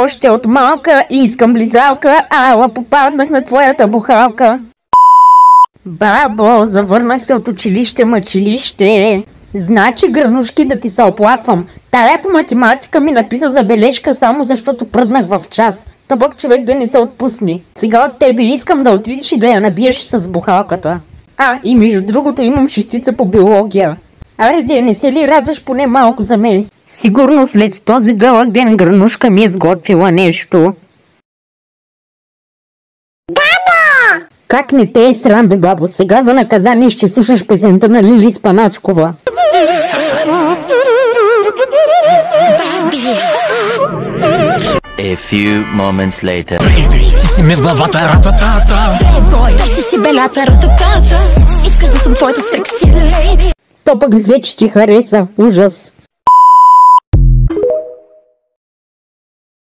Още от малка искам близалка, ала попаднах на твоята бухалка. Бабо, завърнах се от училище мъчилище. Значи, гранушки, да ти се оплаквам. Тая по математика ми написа забележка само защото пръднах в час. Тъпък човек да не се отпусни. Сега от тебе искам да отидеш и да я набиеш с бухалката. И между другото имам шестица по биология. Аре, не се ли радваш поне малко за мен? Сигурно след този дълъг ден гранушка ми е сготвила нещо. Бабо! Как не те е срам, бе, бабо? Сега за наказание ще слушаш песента на Лили Спаначкова. A few moments later. Ти си ми в главата, рататата. Бой, търсиш си белята, рататата. Искаш да съм твоята секси лейди. То пък взе, че ти хареса. Ужас.